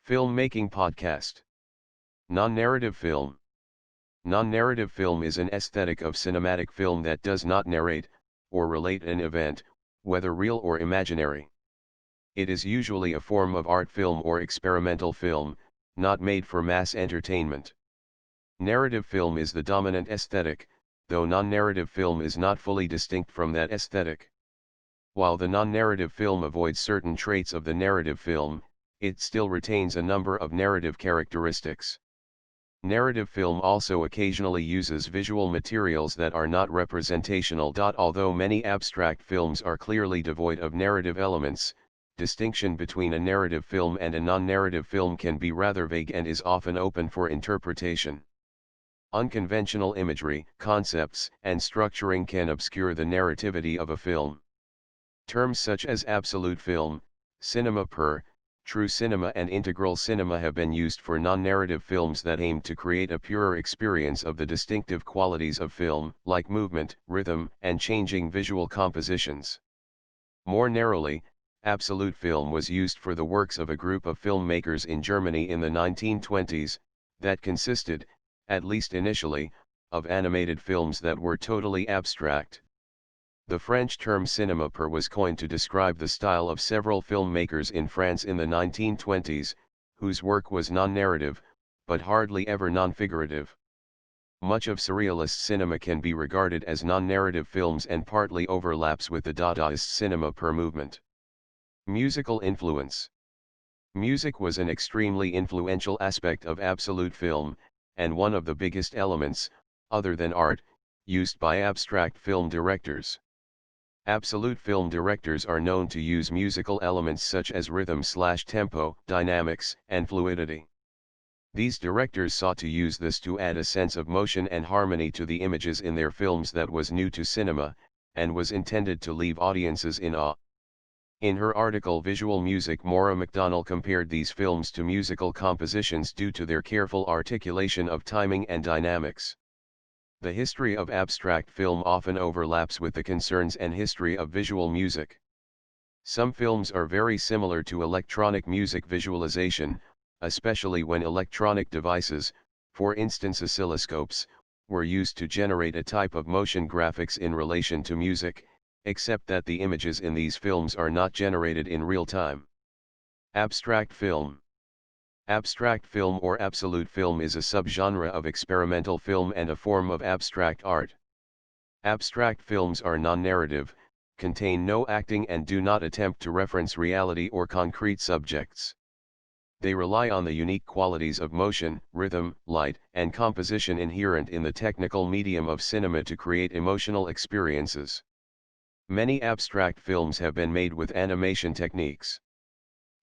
Filmmaking Podcast. Non-narrative film. Non-narrative film is an aesthetic of cinematic film that does not narrate, or relate an event, whether real or imaginary. It is usually a form of art film or experimental film, not made for mass entertainment. Narrative film is the dominant aesthetic, though non-narrative film is not fully distinct from that aesthetic. While the non-narrative film avoids certain traits of the narrative film, it still retains a number of narrative characteristics. Narrative film also occasionally uses visual materials that are not representational. Although many abstract films are clearly devoid of narrative elements, distinction between a narrative film and a non-narrative film can be rather vague and is often open for interpretation. Unconventional imagery, concepts, and structuring can obscure the narrativity of a film. Terms such as absolute film, cinema pur, true cinema and integral cinema have been used for non-narrative films that aim to create a purer experience of the distinctive qualities of film, like movement, rhythm, and changing visual compositions. More narrowly, absolute film was used for the works of a group of filmmakers in Germany in the 1920s, that consisted, at least initially, of animated films that were totally abstract. The French term cinéma pur was coined to describe the style of several filmmakers in France in the 1920s, whose work was non-narrative, but hardly ever non-figurative. Much of surrealist cinema can be regarded as non-narrative films and partly overlaps with the Dadaist cinéma pur movement. Musical influence. Music was an extremely influential aspect of absolute film, and one of the biggest elements, other than art, used by abstract film directors. Absolute film directors are known to use musical elements such as rhythm/tempo, dynamics, and fluidity. These directors sought to use this to add a sense of motion and harmony to the images in their films that was new to cinema, and was intended to leave audiences in awe. In her article Visual Music, Maura McDonnell compared these films to musical compositions due to their careful articulation of timing and dynamics. The history of abstract film often overlaps with the concerns and history of visual music. Some films are very similar to electronic music visualization, especially when electronic devices, for instance oscilloscopes, were used to generate a type of motion graphics in relation to music, except that the images in these films are not generated in real time. Abstract film. Abstract film or absolute film is a subgenre of experimental film and a form of abstract art. Abstract films are non-narrative, contain no acting and do not attempt to reference reality or concrete subjects. They rely on the unique qualities of motion, rhythm, light, and composition inherent in the technical medium of cinema to create emotional experiences. Many abstract films have been made with animation techniques.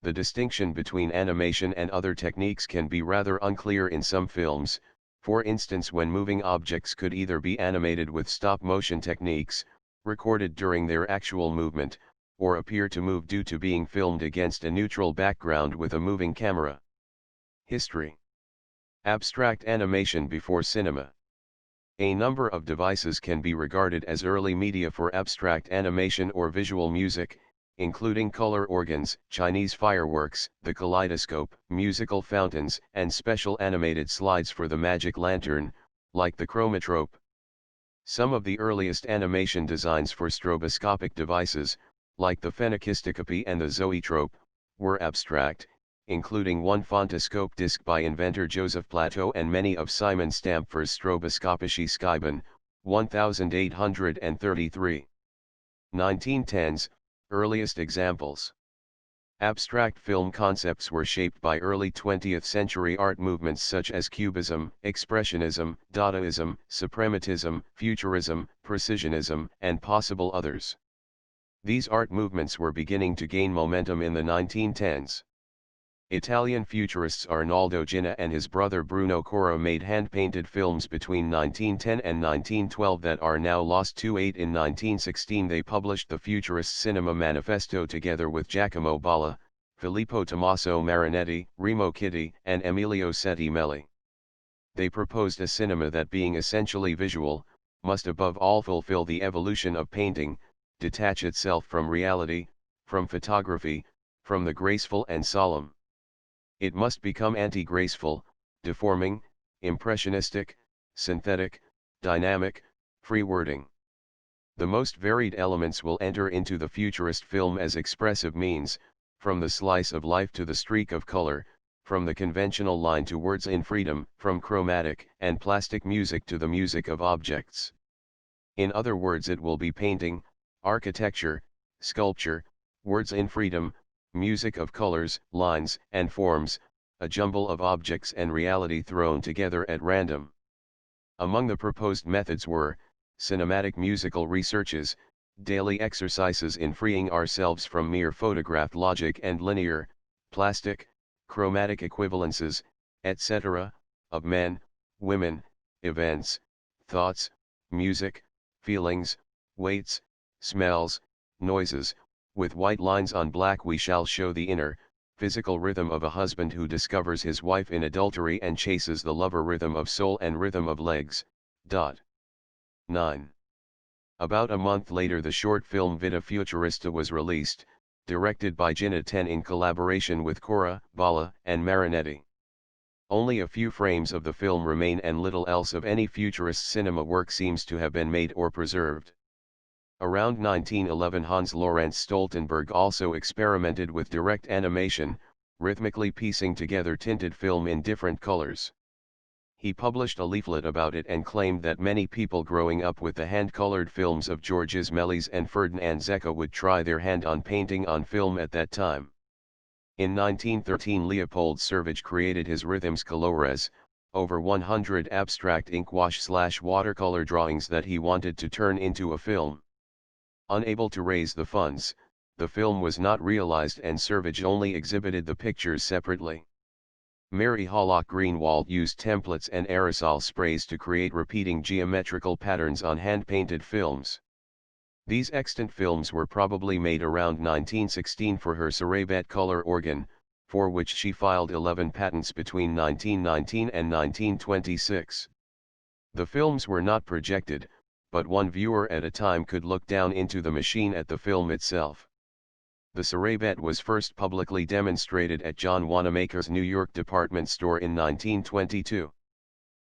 The distinction between animation and other techniques can be rather unclear in some films, for instance when moving objects could either be animated with stop-motion techniques, recorded during their actual movement, or appear to move due to being filmed against a neutral background with a moving camera. History. Abstract animation before cinema. A number of devices can be regarded as early media for abstract animation or visual music, including color organs, Chinese fireworks, the kaleidoscope, musical fountains, and special animated slides for the magic lantern, like the chromatrope. Some of the earliest animation designs for stroboscopic devices, like the phenakistoscopy and the zoetrope, were abstract, including one Fontoscope disc by inventor Joseph Plateau and many of Simon Stampfer's Stroboskopische Scheiben, 1833. 1910s, earliest examples. Abstract film concepts were shaped by early 20th century art movements such as Cubism, Expressionism, Dadaism, Suprematism, Futurism, Precisionism, and possible others. These art movements were beginning to gain momentum in the 1910s. Italian futurists Arnaldo Gina and his brother Bruno Cora made hand-painted films between 1910 and 1912 that are now lost to 8. In 1916 they published the Futurist Cinema Manifesto together with Giacomo Balla, Filippo Tommaso Marinetti, Remo Kitti, and Emilio Settimelli. They proposed a cinema that being essentially visual, must above all fulfill the evolution of painting, detach itself from reality, from photography, from the graceful and solemn. It must become anti-graceful, deforming, impressionistic, synthetic, dynamic, free-wording. The most varied elements will enter into the futurist film as expressive means, from the slice of life to the streak of color, from the conventional line to words in freedom, from chromatic and plastic music to the music of objects. In other words, it will be painting, architecture, sculpture, words in freedom, music of colors, lines and forms, a jumble of objects and reality thrown together at random. Among the proposed methods were cinematic musical researches, daily exercises in freeing ourselves from mere photographed logic and linear, plastic, chromatic equivalences, etc., of men, women, events, thoughts, music, feelings, weights, smells, noises. With white lines on black we shall show the inner, physical rhythm of a husband who discovers his wife in adultery and chases the lover, rhythm of soul and rhythm of legs. 9. About a month later the short film Vita Futurista was released, directed by Gina Ten in collaboration with Cora, Balla, and Marinetti. Only a few frames of the film remain and little else of any futurist cinema work seems to have been made or preserved. Around 1911 Hans Lorenz Stoltenberg also experimented with direct animation, rhythmically piecing together tinted film in different colors. He published a leaflet about it and claimed that many people growing up with the hand-colored films of Georges Méliès and Ferdinand Zecca would try their hand on painting on film at that time. In 1913 Leopold Servage created his Rhythms Colores, over 100 abstract ink wash/watercolor drawings that he wanted to turn into a film. Unable to raise the funds, the film was not realized and Servage only exhibited the pictures separately. Mary Hollock Greenwald used templates and aerosol sprays to create repeating geometrical patterns on hand-painted films. These extant films were probably made around 1916 for her Saraybet color organ, for which she filed 11 patents between 1919 and 1926. The films were not projected, but one viewer at a time could look down into the machine at the film itself. The Saraybet was first publicly demonstrated at John Wanamaker's New York department store in 1922.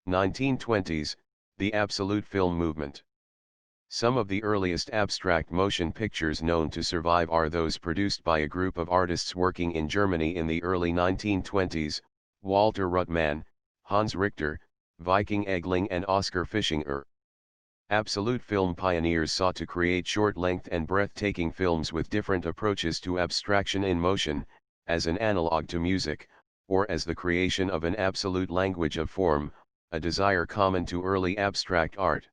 1920s, the absolute film movement. Some of the earliest abstract motion pictures known to survive are those produced by a group of artists working in Germany in the early 1920s, Walter Ruttmann, Hans Richter, Viking Egling and Oskar Fischinger. Absolute film pioneers sought to create short-length and breathtaking films with different approaches to abstraction in motion, as an analog to music, or as the creation of an absolute language of form, a desire common to early abstract art.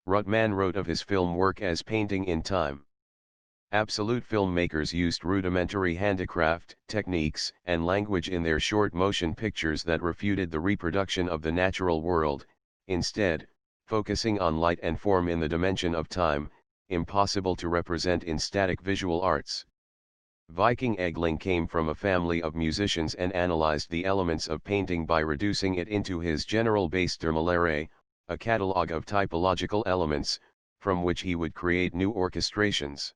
Ruttmann wrote of his film work as painting in time. Absolute filmmakers used rudimentary handicraft techniques and language in their short motion pictures that refuted the reproduction of the natural world, instead, focusing on light and form in the dimension of time, impossible to represent in static visual arts. Viking Egling came from a family of musicians and analyzed the elements of painting by reducing it into his general basstermolere, a catalogue of typological elements, from which he would create new orchestrations.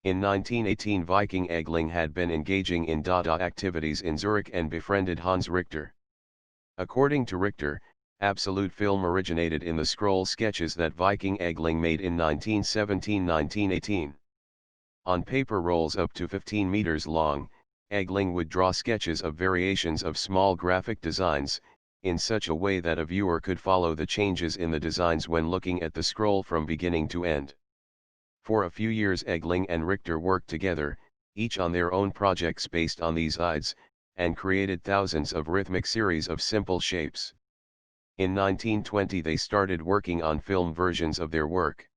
In 1918 Viking Egling had been engaging in Dada activities in Zurich and befriended Hans Richter. According to Richter, absolute film originated in the scroll sketches that Viking Egling made in 1917-1918. On paper rolls up to 15 meters long, Egling would draw sketches of variations of small graphic designs, in such a way that a viewer could follow the changes in the designs when looking at the scroll from beginning to end. For a few years Egling and Richter worked together, each on their own projects based on these ides, and created thousands of rhythmic series of simple shapes. In 1920 they started working on film versions of their work.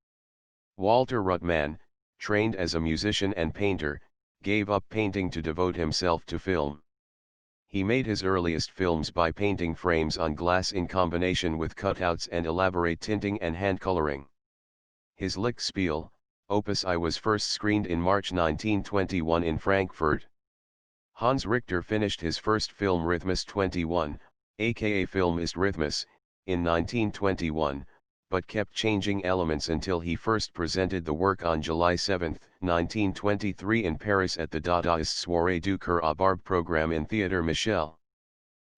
Walter Ruttmann, trained as a musician and painter, gave up painting to devote himself to film. He made his earliest films by painting frames on glass in combination with cutouts and elaborate tinting and hand coloring. His Lichtspiel, Opus I was first screened in March 1921 in Frankfurt. Hans Richter finished his first film Rhythmus 21, aka Film ist Rhythmus, in 1921, but kept changing elements until he first presented the work on July 7, 1923 in Paris at the Dadaist Soirée du Coeur à Barbe program in Theatre Michel.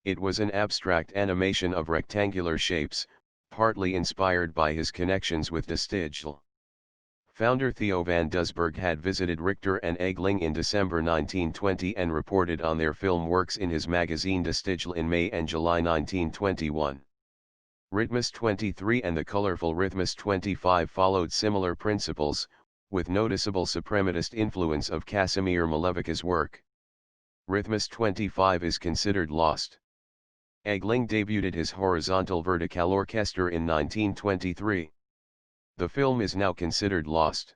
It was an abstract animation of rectangular shapes, partly inspired by his connections with De Stijl. Founder Theo van Doesburg had visited Richter and Egling in December 1920 and reported on their film works in his magazine De Stijl in May and July 1921. Rhythmus 23 and the colorful Rhythmus 25 followed similar principles, with noticeable suprematist influence of Casimir Malevic's work. Rhythmus 25 is considered lost. Egling debuted his horizontal vertical orchestra in 1923. The film is now considered lost.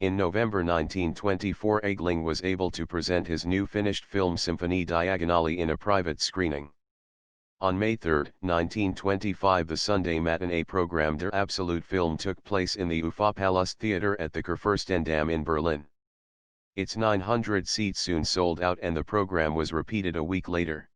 In November 1924 Egling was able to present his new finished film Symphonie Diagonale in a private screening. On May 3, 1925 the Sunday matinee program Der Absolute Film took place in the Ufa-Palast Theater at the Kurfürstendamm in Berlin. Its 900 seats soon sold out and the program was repeated a week later.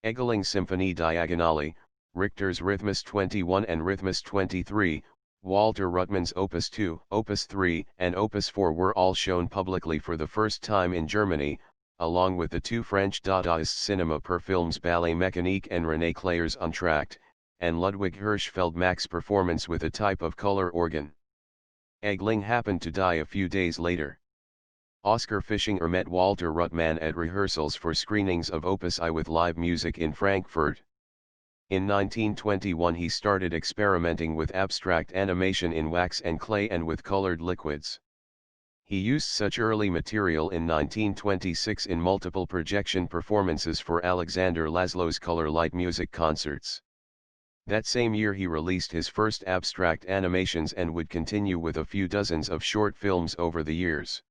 Egeling's Symphonie Diagonale, Richter's Rhythmus 21 and Rhythmus 23, Walter Ruttmann's Opus 2, Opus 3, and Opus 4 were all shown publicly for the first time in Germany, along with the two French Dadaist cinema per films Ballet Mécanique and René Clair's Entr'acte, and Ludwig Hirschfeld-Mack's performance with a type of color organ. Egling happened to die a few days later. Oskar Fischinger met Walter Ruttmann at rehearsals for screenings of Opus I with live music in Frankfurt. In 1921 he started experimenting with abstract animation in wax and clay and with colored liquids. He used such early material in 1926 in multiple projection performances for Alexander Laszlo's Color Light Music concerts. That same year he released his first abstract animations and would continue with a few dozens of short films over the years.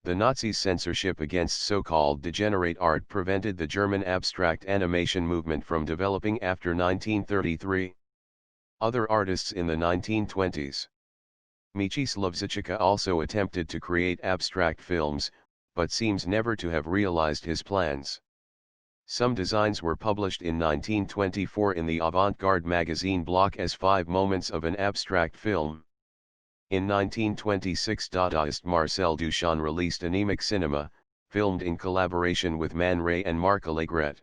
The Nazis' censorship against so-called degenerate art prevented the German abstract animation movement from developing after 1933. Other artists in the 1920s. Mieczysław Zaczyka also attempted to create abstract films, but seems never to have realized his plans. Some designs were published in 1924 in the avant-garde magazine Block as 5 moments of an abstract film. In 1926 Dadaist Marcel Duchamp released Anemic Cinema, filmed in collaboration with Man Ray and Marc Allegret.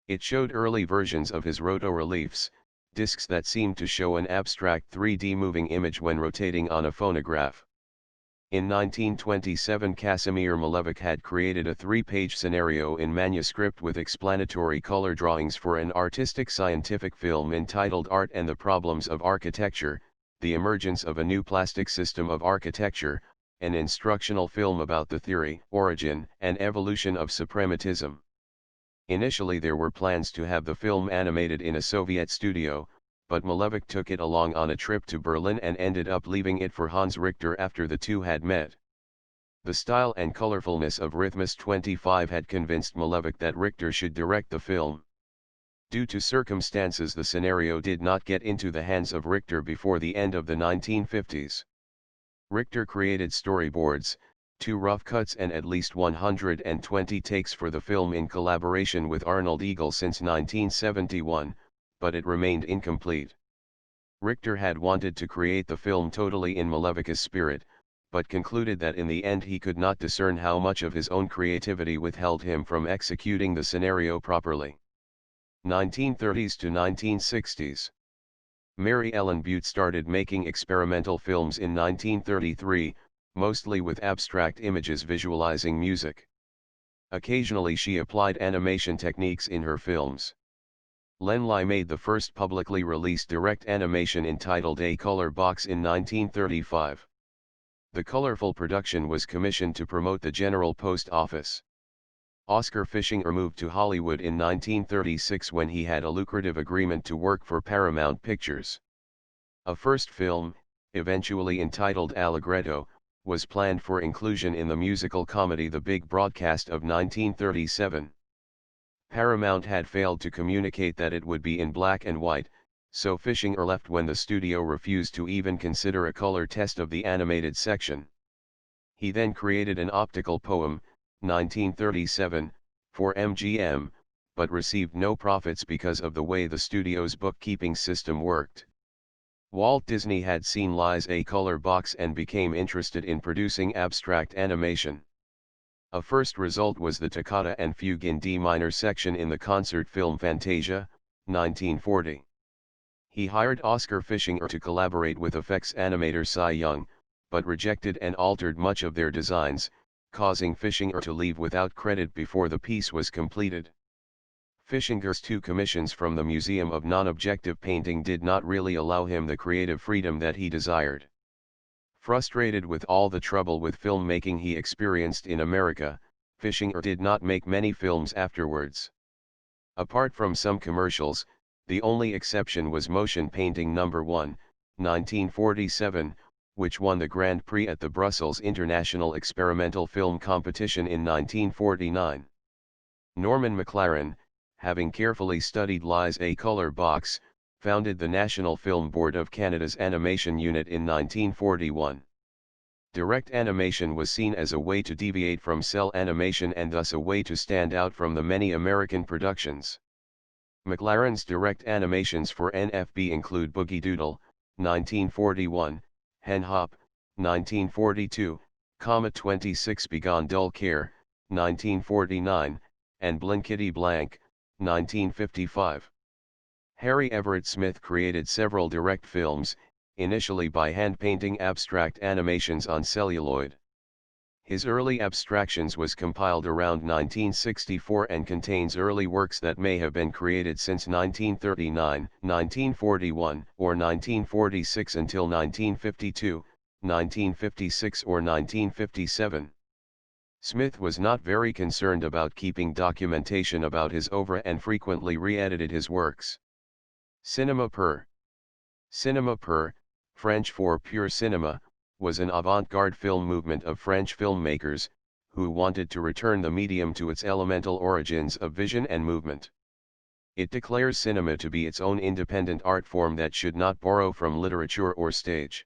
It showed early versions of his roto-reliefs, discs that seemed to show an abstract 3D moving image when rotating on a phonograph. In 1927 Casimir Malevich had created a 3-page scenario in manuscript with explanatory color drawings for an artistic scientific film entitled Art and the Problems of Architecture, The Emergence of a New Plastic System of Architecture, an instructional film about the theory, origin, and evolution of suprematism. Initially there were plans to have the film animated in a Soviet studio, but Malevich took it along on a trip to Berlin and ended up leaving it for Hans Richter after the two had met. The style and colorfulness of Rhythmus 25 had convinced Malevich that Richter should direct the film. Due to circumstances the scenario did not get into the hands of Richter before the end of the 1950s. Richter created storyboards, 2 rough cuts and at least 120 takes for the film in collaboration with Arnold Eagle since 1971, but it remained incomplete. Richter had wanted to create the film totally in Malevich's spirit, but concluded that in the end he could not discern how much of his own creativity withheld him from executing the scenario properly. 1930s to 1960s. Mary Ellen Butte started making experimental films in 1933, mostly with abstract images visualizing music. Occasionally she applied animation techniques in her films. Len Lye made the first publicly released direct animation entitled A Color Box in 1935. The colorful production was commissioned to promote the General Post Office. Oskar Fischinger moved to Hollywood in 1936 when he had a lucrative agreement to work for Paramount Pictures. A first film, eventually entitled Allegretto, was planned for inclusion in the musical comedy The Big Broadcast of 1937. Paramount had failed to communicate that it would be in black and white, so Fischinger left when the studio refused to even consider a color test of the animated section. He then created an optical poem, 1937, for MGM, but received no profits because of the way the studio's bookkeeping system worked. Walt Disney had seen Lies a Color Box and became interested in producing abstract animation. A first result was the Toccata and Fugue in D minor section in the concert film Fantasia, 1940. He hired Oscar Fischinger to collaborate with effects animator Cy Young, but rejected and altered much of their designs, causing Fischinger to leave without credit before the piece was completed. Fischinger's two commissions from the Museum of Non-Objective Painting did not really allow him the creative freedom that he desired. Frustrated with all the trouble with filmmaking he experienced in America, Fischinger did not make many films afterwards. Apart from some commercials, the only exception was Motion Painting No. 1, 1947, which won the Grand Prix at the Brussels International Experimental Film Competition in 1949. Norman McLaren, having carefully studied Lies a Color Box, founded the National Film Board of Canada's animation unit in 1941. Direct animation was seen as a way to deviate from cell animation and thus a way to stand out from the many American productions. McLaren's direct animations for NFB include Boogie Doodle, 1941, Hen Hop, 1942, Comet 26 Begone Dull Care, 1949, and Blinkety Blank, 1955. Harry Everett Smith created several direct films, initially by hand-painting abstract animations on celluloid. His early abstractions was compiled around 1964 and contains early works that may have been created since 1939, 1941, or 1946 until 1952, 1956 or 1957. Smith was not very concerned about keeping documentation about his oeuvre and frequently re-edited his works. Cinéma pur. Cinéma pur, French for pure cinema, was an avant-garde film movement of French filmmakers, who wanted to return the medium to its elemental origins of vision and movement. It declares cinema to be its own independent art form that should not borrow from literature or stage.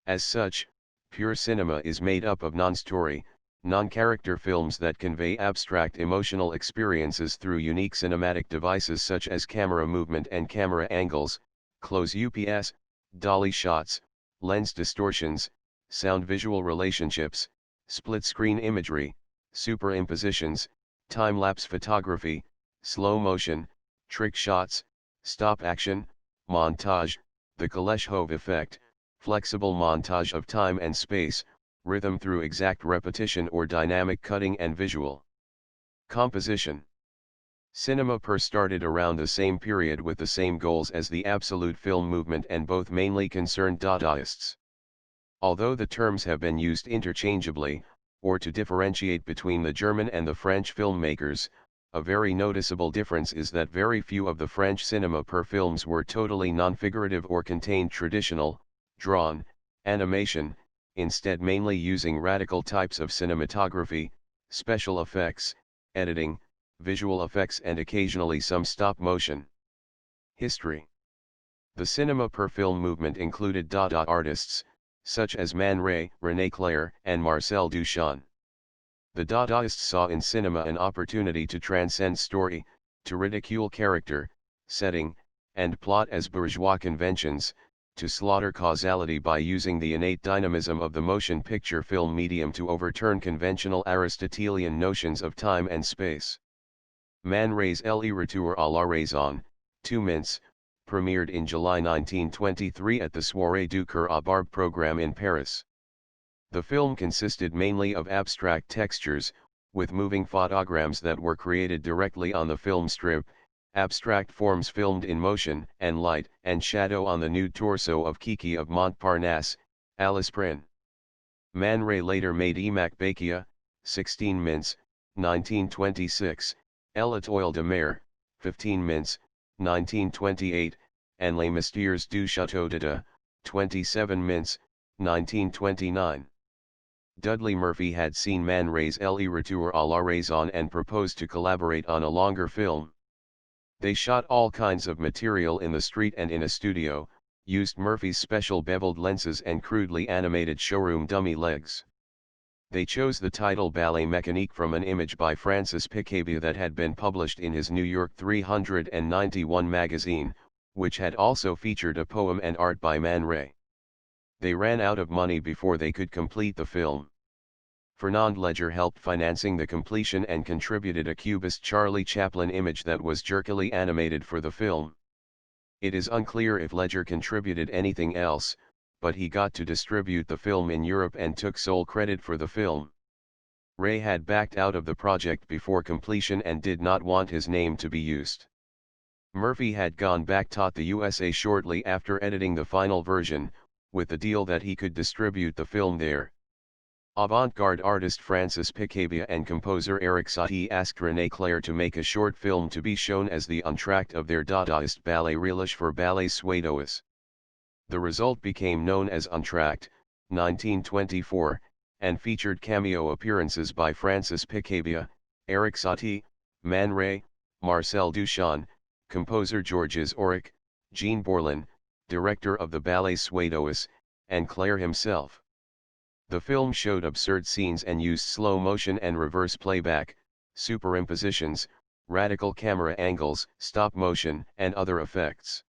As such, pure cinema is made up of non-story, non-character films that convey abstract emotional experiences through unique cinematic devices such as camera movement and camera angles, close ups, dolly shots, lens distortions, sound-visual relationships, split-screen imagery, superimpositions, time-lapse photography, slow motion, trick shots, stop action, montage, the Kuleshov effect, flexible montage of time and space, rhythm through exact repetition or dynamic cutting and visual composition. Cinéma pur started around the same period with the same goals as the absolute film movement and both mainly concerned Dadaists. Although the terms have been used interchangeably, or to differentiate between the German and the French filmmakers, a very noticeable difference is that very few of the French cinéma pur films were totally non-figurative or contained traditional, drawn, animation, instead mainly using radical types of cinematography, special effects, editing, visual effects and occasionally some stop motion. History. The cinéma pur film movement included Dada artists, such as Man Ray, René Clair, and Marcel Duchamp. The Dadaists saw in cinema an opportunity to transcend story, to ridicule character, setting, and plot as bourgeois conventions, to slaughter causality by using the innate dynamism of the motion picture film medium to overturn conventional Aristotelian notions of time and space. Man Ray's Le Retour à la Raison, 2 Minutes, premiered in July 1923 at the Soirée du Coeur à Barbe program in Paris. The film consisted mainly of abstract textures, with moving photograms that were created directly on the film strip, abstract forms filmed in motion and light and shadow on the nude torso of Kiki of Montparnasse, Alice Prin. Man Ray later made Emac Bakia, 16 Minutes, 1926, L'Étoile de Mer, 15 Minutes, 1928, and Les Mystères du Château d'Ada, 27 Minutes, 1929. Dudley Murphy had seen Man Ray's Le Retour à la Raison and proposed to collaborate on a longer film. They shot all kinds of material in the street and in a studio, used Murphy's special beveled lenses and crudely animated showroom dummy legs. They chose the title Ballet Mécanique from an image by Francis Picabia that had been published in his New York 391 magazine, which had also featured a poem and art by Man Ray. They ran out of money before they could complete the film. Fernand Léger helped financing the completion and contributed a cubist Charlie Chaplin image that was jerkily animated for the film. It is unclear if Léger contributed anything else, but he got to distribute the film in Europe and took sole credit for the film. Ray had backed out of the project before completion and did not want his name to be used. Murphy had gone back to the USA shortly after editing the final version, with the deal that he could distribute the film there. Avant-garde artist Francis Picabia and composer Erik Satie asked René Clair to make a short film to be shown as the entr'acte of their Dadaist ballet Relâche for Ballets Suédois. The result became known as Entr'acte, 1924, and featured cameo appearances by Francis Picabia, Erik Satie, Man Ray, Marcel Duchamp, composer Georges Auric, Jean Borlin, director of the Ballets Suédois, and Clair himself. The film showed absurd scenes and used slow motion and reverse playback, superimpositions, radical camera angles, stop motion, and other effects.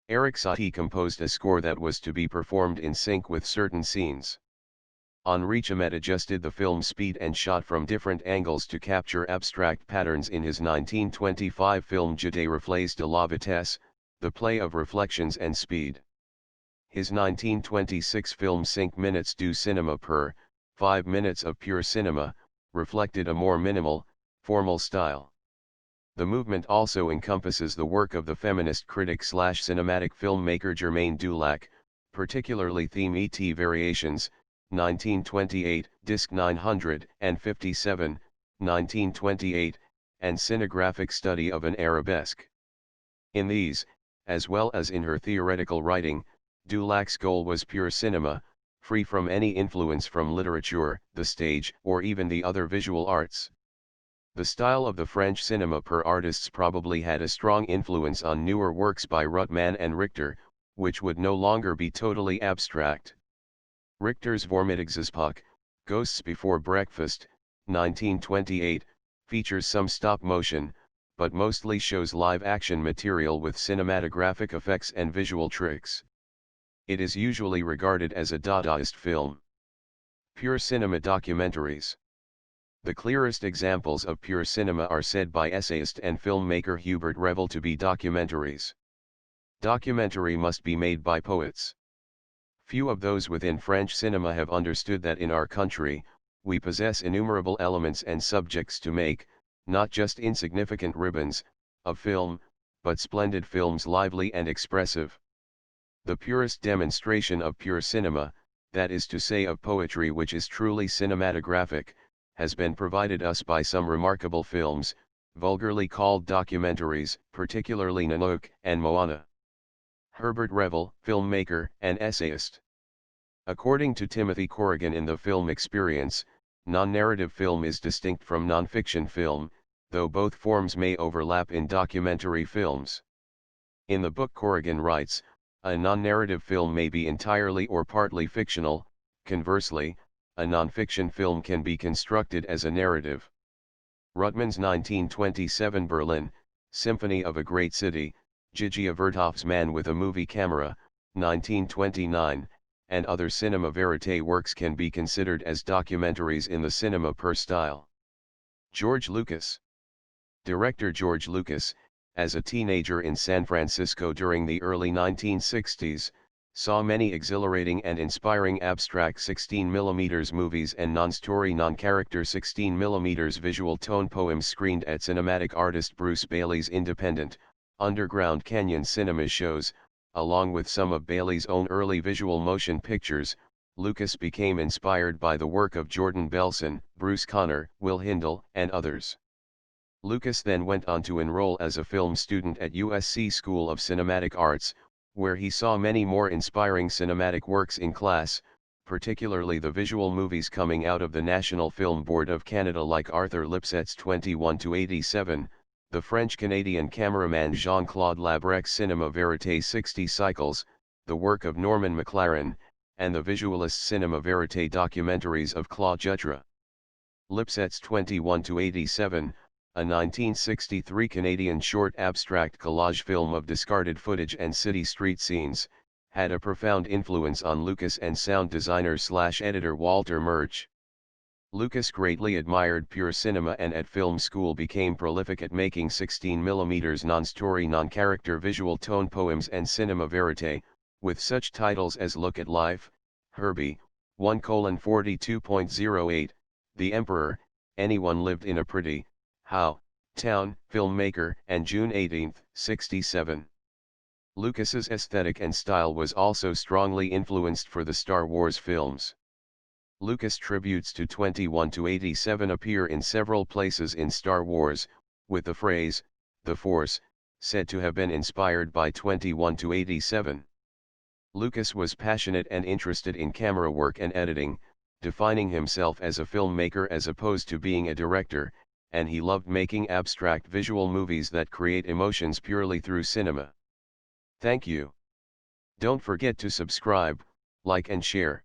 Erik Satie composed a score that was to be performed in sync with certain scenes. Henri Chomette adjusted the film speed and shot from different angles to capture abstract patterns in his 1925 film Jeux des reflets de la vitesse, the play of reflections and speed. His 1926 film 5 minutes du cinéma per, 5 minutes of pure cinema, reflected a more minimal, formal style. The movement also encompasses the work of the feminist critic/cinematic filmmaker Germaine Dulac, particularly theme Et Variations, 1928, Disc 957, 1928, and Cinegraphic Study of an Arabesque. In these, as well as in her theoretical writing, Dulac's goal was pure cinema, free from any influence from literature, the stage, or even the other visual arts. The style of the French cinema per artists probably had a strong influence on newer works by Ruttmann and Richter, which would no longer be totally abstract. Richter's Vormittagsgespuck, Ghosts Before Breakfast, 1928, features some stop motion, but mostly shows live-action material with cinematographic effects and visual tricks. It is usually regarded as a Dadaist film. Pure cinema documentaries. The clearest examples of pure cinema are said by essayist and filmmaker Hubert Revel to be documentaries. Documentary must be made by poets. Few of those within French cinema have understood that in our country, we possess innumerable elements and subjects to make, not just insignificant ribbons, of film, but splendid films lively and expressive. The purest demonstration of pure cinema, that is to say of poetry which is truly cinematographic, has been provided us by some remarkable films, vulgarly called documentaries, particularly Nanook and Moana. Herbert Revel, filmmaker and essayist. According to Timothy Corrigan in The Film Experience, non-narrative film is distinct from non-fiction film, though both forms may overlap in documentary films. In the book Corrigan writes, a non-narrative film may be entirely or partly fictional, conversely, a non-fiction film can be constructed as a narrative. Ruttmann's 1927 Berlin, Symphony of a Great City, Gigi Vertoff's Man with a Movie Camera, 1929, and other cinema verite works can be considered as documentaries in the cinema per style. George Lucas. Director George Lucas, as a teenager in San Francisco during the early 1960s, saw many exhilarating and inspiring abstract 16mm movies and non-story non-character 16mm visual tone poems screened at cinematic artist Bruce Bailey's independent, underground Canyon Cinema shows. Along with some of Bailey's own early visual motion pictures, Lucas became inspired by the work of Jordan Belson, Bruce Conner, Will Hindle, and others. Lucas then went on to enroll as a film student at USC School of Cinematic Arts, where he saw many more inspiring cinematic works in class, particularly the visual movies coming out of the National Film Board of Canada like Arthur Lipset's 21-87, the French-Canadian cameraman Jean-Claude Labrec's Cinema Verite 60 Cycles, the work of Norman McLaren, and the visualist Cinema Verite documentaries of Claude Jutra. Lipset's 21-87, a 1963 Canadian short abstract collage film of discarded footage and city street scenes, had a profound influence on Lucas and sound designer/editor Walter Murch. Lucas greatly admired pure cinema and at film school became prolific at making 16mm non-story non-character visual tone poems and cinema verite, with such titles as Look at Life, Herbie, 1:42.08, The Emperor, Anyone Lived in a Pretty, How, Town, Filmmaker, and June 18, 67. Lucas's aesthetic and style was also strongly influenced for the Star Wars films. Lucas tributes to 21-87 appear in several places in Star Wars, with the phrase, "The Force," said to have been inspired by 21-87. Lucas was passionate and interested in camera work and editing, defining himself as a filmmaker as opposed to being a director, and he loved making abstract visual movies that create emotions purely through cinema. Thank you. Don't forget to subscribe, like and share.